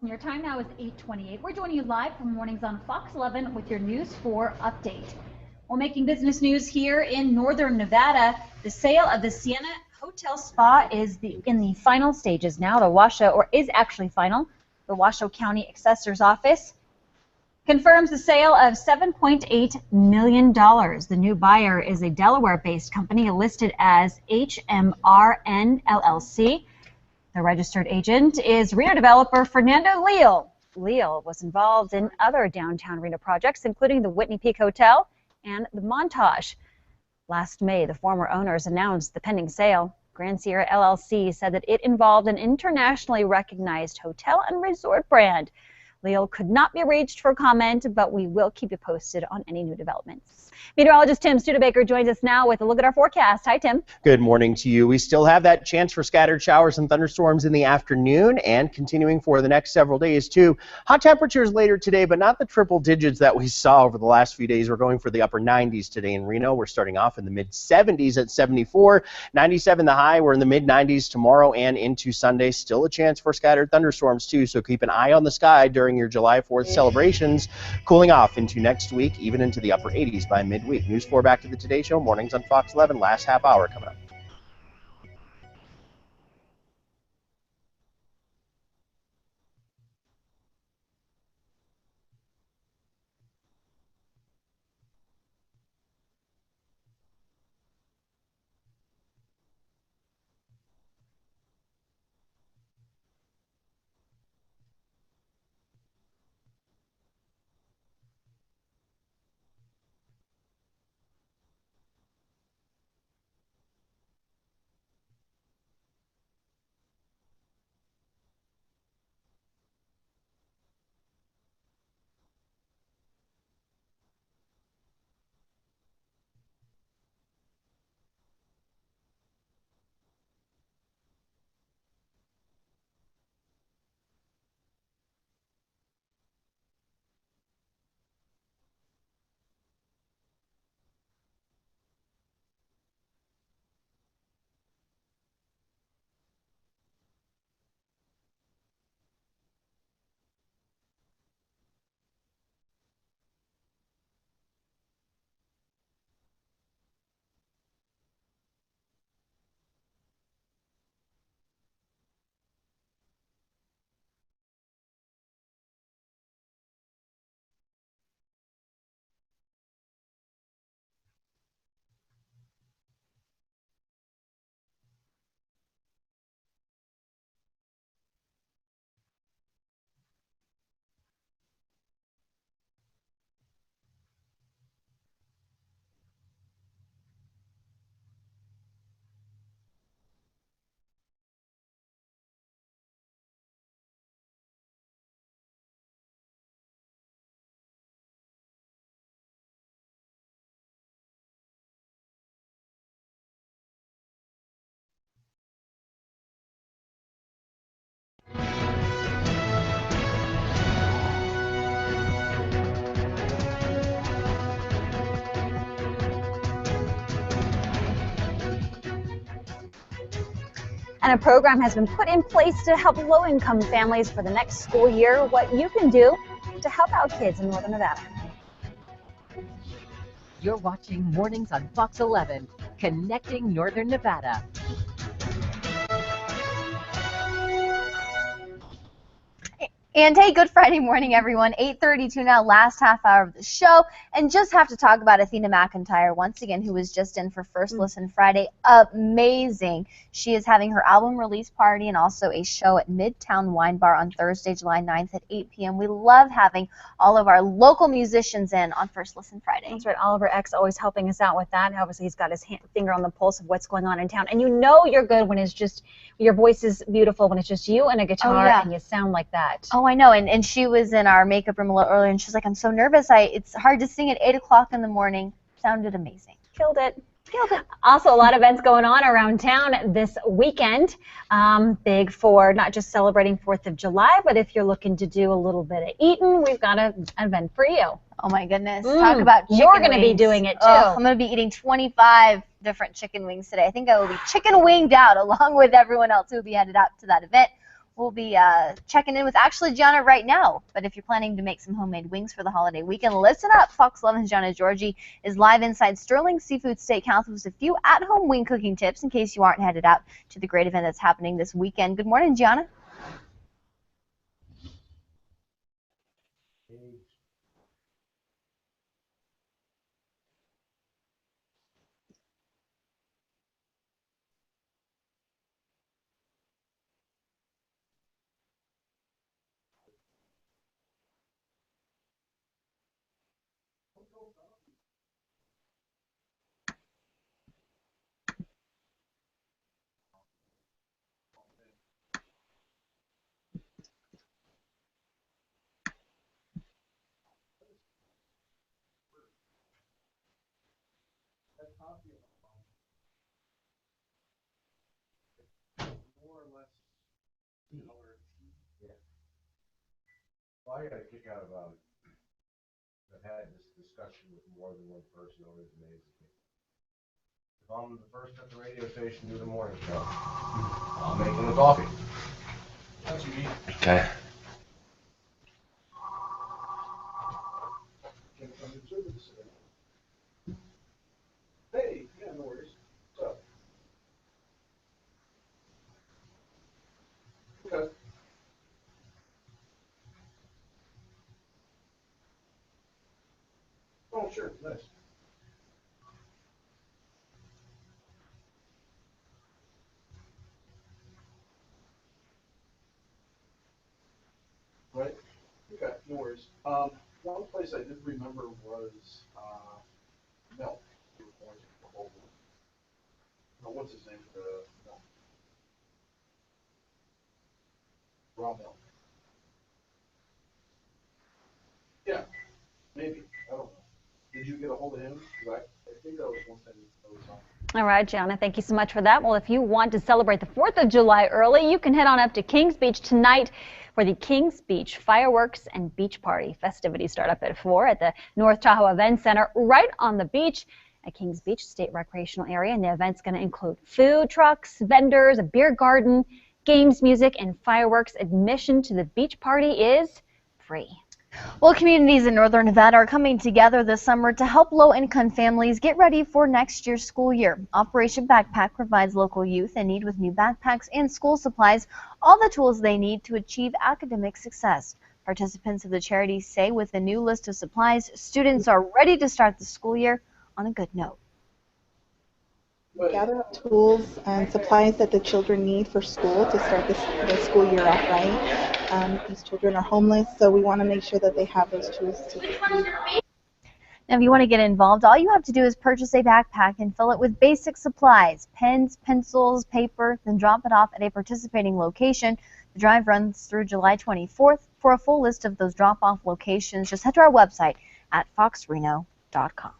Your time now is 8:28. We're joining you live from Mornings on Fox 11 with your News 4 update. We're making business news here in northern Nevada. The sale of the Sienna Hotel Spa is in the final stages now. The Washoe, or is actually final. The Washoe County Assessor's Office confirms the sale of $7.8 million. The new buyer is a Delaware-based company listed as HMRN LLC. The registered agent is Reno developer Fernando Leal. Leal was involved in other downtown Reno projects, including the Whitney Peak Hotel and the Montage. Last May, the former owners announced the pending sale. Grand Sierra LLC said that it involved an internationally recognized hotel and resort brand. Leal could not be reached for comment, but we will keep you posted on any new developments. Meteorologist Tim Studebaker joins us now with a look at our forecast. Hi, Tim. Good morning to you. We still have that chance for scattered showers and thunderstorms in the afternoon and continuing for the next several days, too. Hot temperatures later today, but not the triple digits that we saw over the last few days. We're going for the upper 90s today in Reno. We're starting off in the mid-70s at 74, 97 the high. We're in the mid-90s tomorrow and into Sunday. Still a chance for scattered thunderstorms, too, so keep an eye on the sky during your July 4th celebrations. Cooling off into next week, even into the upper 80s by midweek. News 4 back to the Today Show, mornings on Fox 11, last half hour coming up. And a program has been put in place to help low-income families for the next school year. What you can do to help out kids in northern Nevada. You're watching Mornings on Fox 11, connecting northern Nevada. And hey, good Friday morning, everyone. 8:32 now, last half hour of the show. And just have to talk about Athena McIntyre once again, who was just in for First Listen Friday. Amazing. She is having her album release party and also a show at Midtown Wine Bar on Thursday, July 9th at 8 p.m. We love having all of our local musicians in on First Listen Friday. That's right. Oliver X always helping us out with that. Obviously, he's got his finger on the pulse of what's going on in town. And you know you're good when it's just, your voice is beautiful when it's just you and a guitar and you sound like that. Oh, I know, and she was in our makeup room a little earlier, and she's like, I'm so nervous. It's hard to sing at 8 o'clock in the morning. Sounded amazing. Killed it. Killed it. Also, a lot of events going on around town this weekend. Big for not just celebrating 4th of July, but if you're looking to do a little bit of eating, we've got an event for you. Oh, my goodness. Talk about chicken You're going to be wings. doing it, too. Oh, I'm going to be eating 25 different chicken wings today. I think I will be chicken winged out along with everyone else who will be headed out to that event. We'll be checking in with actually Gianna right now. But if you're planning to make some homemade wings for the holiday weekend, listen up. Fox 11's Gianna Georgie is live inside Sterling Seafood Steakhouse with a few at-home wing cooking tips in case you aren't headed out to the great event that's happening this weekend. Good morning, Gianna. Well, I got a kick out of I've had this discussion with more than one person. Always amazes me. If I'm the first at the radio station to do the morning show, I'm making the coffee. That's what you need. Okay. Hey, yeah, no worries. What's up? Okay. Oh, sure, nice. Right? Okay, no worries. One place I did remember was milk. We were going to Global. What's his name for the milk? Raw milk. Yeah, maybe. I don't know. Did you get a hold of him? Because I think that was one thing that was on. All right, Gianna, thank you so much for that. Well, if you want to celebrate the 4th of July early, you can head on up to Kings Beach tonight for the Kings Beach Fireworks and Beach Party. Festivities start up at 4 at the North Tahoe Event Center right on the beach at Kings Beach State Recreational Area. And the event's going to include food trucks, vendors, a beer garden, games, music, and fireworks. Admission to the beach party is free. Well, communities in northern Nevada are coming together this summer to help low-income families get ready for next year's school year. Operation Backpack provides local youth in need with new backpacks and school supplies, all the tools they need to achieve academic success. Participants of the charity say with the new list of supplies, students are ready to start the school year on a good note. We gather up tools and supplies that the children need for school to start the school year off right. These children are homeless, so we want to make sure that they have those tools to succeed. Now, if you want to get involved, all you have to do is purchase a backpack and fill it with basic supplies, pens, pencils, paper, then drop it off at a participating location. The drive runs through July 24th. For a full list of those drop-off locations, just head to our website at foxreno.com.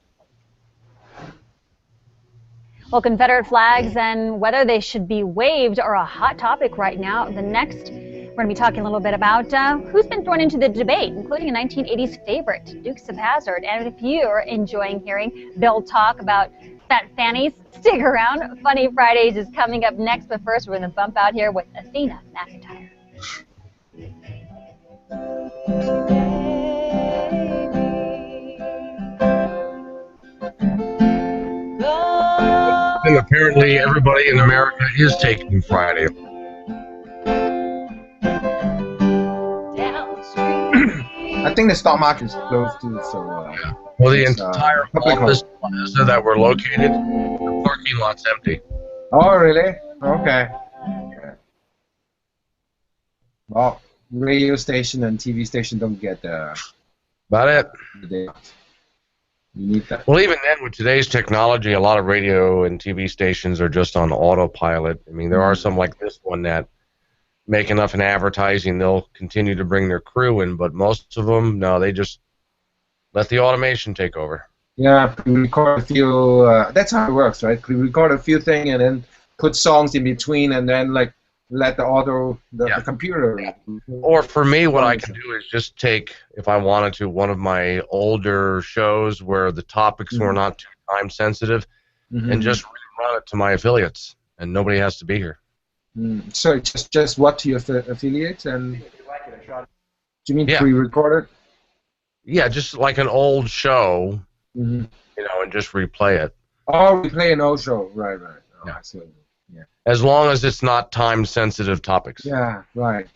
Well, Confederate flags and whether they should be waved are a hot topic right now. The next, we're going to be talking a little bit about who's been thrown into the debate, including a 1980s favorite, Dukes of Hazzard. And if you're enjoying hearing Bill talk about fat fannies, stick around. Funny Fridays is coming up next, but first we're going to bump out here with Athena McIntyre. And apparently everybody in America is taking Friday. I think the stock market is closed too, so yeah. Well, the entire office plaza that we're located, the parking lot's empty. Oh, really? Okay. Well, radio station and TV station don't get about it. You need that. Well, even then, with today's technology, a lot of radio and TV stations are just on autopilot. I mean, there are some like this one that make enough in advertising, they'll continue to bring their crew in, but most of them, no, they just let the automation take over. Yeah, record a few, that's how it works, right? Record a few things and then put songs in between and then, like, let the computer. Yeah. Or for me, what I can do is just take, if I wanted to, one of my older shows where the topics were not too time sensitive and just rerun it to my affiliates, and nobody has to be here. So just what to your affiliates and. Do you mean Yeah. pre-recorded? Yeah, just like an old show, Mm-hmm. you know, and just replay it. Oh, we play an old show. Right. Oh, I see. Yeah. As long as it's not time-sensitive topics. Yeah, right.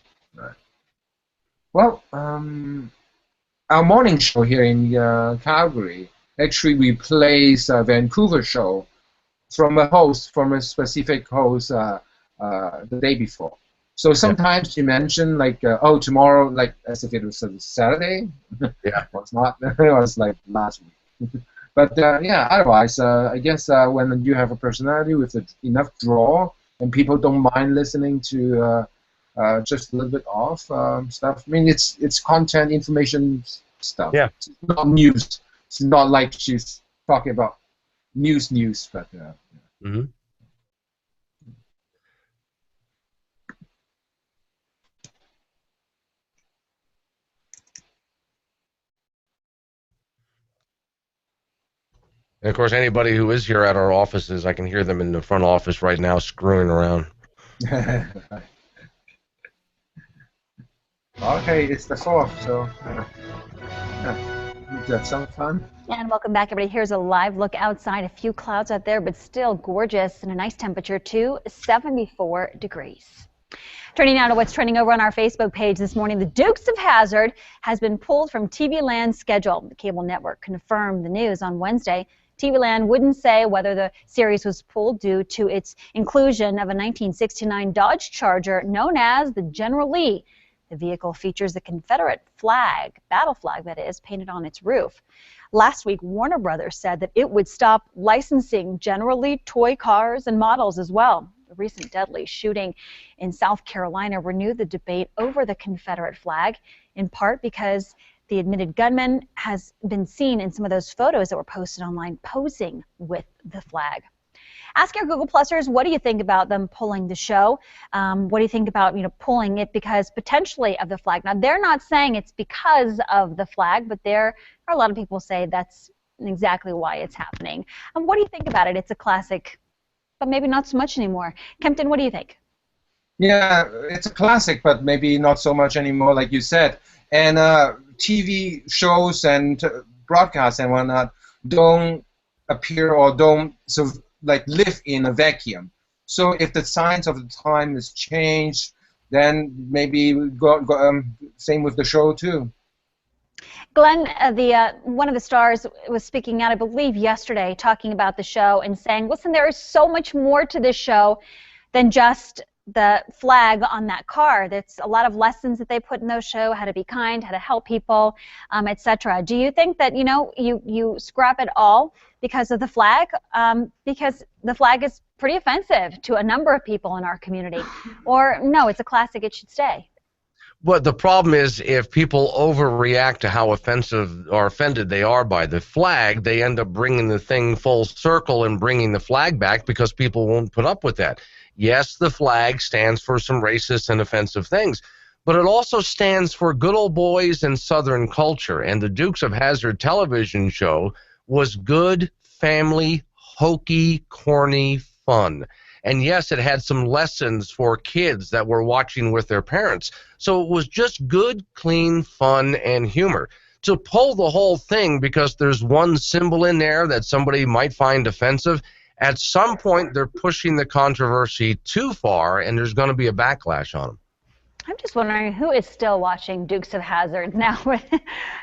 Well, our morning show here in Calgary, actually we plays a Vancouver show from a specific host the day before. So sometimes you mention like, oh, tomorrow, like as if it was a Saturday. Yeah. Well, it's not. It was like last week. But yeah, otherwise, I guess when you have a personality with enough draw and people don't mind listening to just a little bit off stuff. I mean, it's content, information stuff. Yeah. It's not news. It's not like she's talking about news, but. Mm-hmm. And of course, anybody who is here at our offices, I can hear them in the front office right now screwing around. Okay, it's the 4th, so that's some fun. And welcome back, everybody. Here's a live look outside. A few clouds out there, but still gorgeous and a nice temperature too, 74 degrees. Turning now to what's trending over on our Facebook page this morning, the Dukes of Hazzard has been pulled from TV Land's schedule. The cable network confirmed the news on Wednesday. TV Land wouldn't say whether the series was pulled due to its inclusion of a 1969 Dodge Charger known as the General Lee. The vehicle features the Confederate flag, battle flag that is, painted on its roof. Last week, Warner Brothers said that it would stop licensing General Lee toy cars and models as well. The recent deadly shooting in South Carolina renewed the debate over the Confederate flag, in part because the admitted gunman has been seen in some of those photos that were posted online posing with the flag. Ask your Google Plusers, what do you think about them pulling the show? What do you think about pulling it because potentially of the flag? Now, they're not saying it's because of the flag, but there are a lot of people who say that's exactly why it's happening. What do you think about it? It's a classic, but maybe not so much anymore. Kempton, what do you think? Yeah, it's a classic, but maybe not so much anymore, like you said. And TV shows and broadcasts and whatnot don't appear or don't live in a vacuum. So if the signs of the time is changed, then maybe same with the show too. Glenn, one of the stars was speaking out, I believe, yesterday, talking about the show and saying, listen, there is so much more to this show than just the flag on that car. There's a lot of lessons that they put in those shows, how to be kind, how to help people, etc. Do you think that, you scrap it all because of the flag? Because the flag is pretty offensive to a number of people in our community. Or, no, it's a classic, it should stay. But the problem is if people overreact to how offensive or offended they are by the flag, they end up bringing the thing full circle and bringing the flag back because people won't put up with that. Yes, the flag stands for some racist and offensive things, but it also stands for good old boys and Southern culture. And the Dukes of Hazzard television show was good, family, hokey, corny fun. And yes, it had some lessons for kids that were watching with their parents. So it was just good, clean fun and humor. To pull the whole thing because there's one symbol in there that somebody might find offensive, at some point they're pushing the controversy too far and there's going to be a backlash on them. I'm just wondering who is still watching Dukes of Hazzard now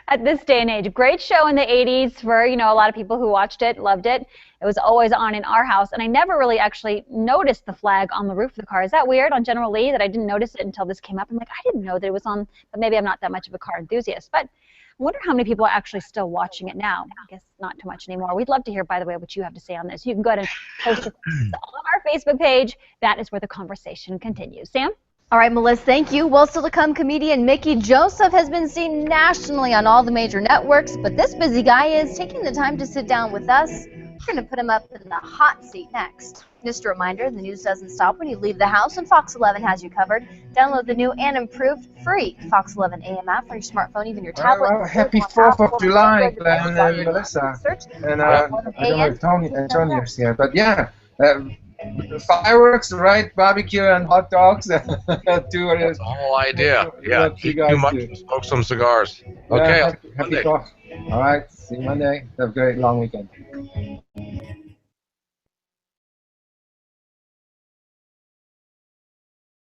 at this day and age. Great show in the 80s for, a lot of people who watched it, loved it. It was always on in our house, and I never really actually noticed the flag on the roof of the car. Is that weird on General Lee that I didn't notice it until this came up? I'm like, I didn't know that it was on, but maybe I'm not that much of a car enthusiast. But I wonder how many people are actually still watching it now. I guess not too much anymore. We'd love to hear, by the way, what you have to say on this. You can go ahead and post it on our Facebook page. That is where the conversation continues. Sam? All right, Melissa, thank you. Well, still to come, comedian Mickey Joseph has been seen nationally on all the major networks, but this busy guy is taking the time to sit down with us. We're going to put him up in the hot seat next. Just a reminder, the news doesn't stop when you leave the house, and Fox 11 has you covered. Download the new and improved free Fox 11 AM app for your smartphone, even your tablet. Well, happy 4th of July, Glenn and Melissa. And I don't know if Tony is here, but yeah. fireworks, right? Barbecue and hot dogs. That's the whole idea. Yeah, what you eat guys too much, do. smoke some cigars. Yeah, Okay, happy Monday. talk. All right, see you Monday. Have a great long weekend.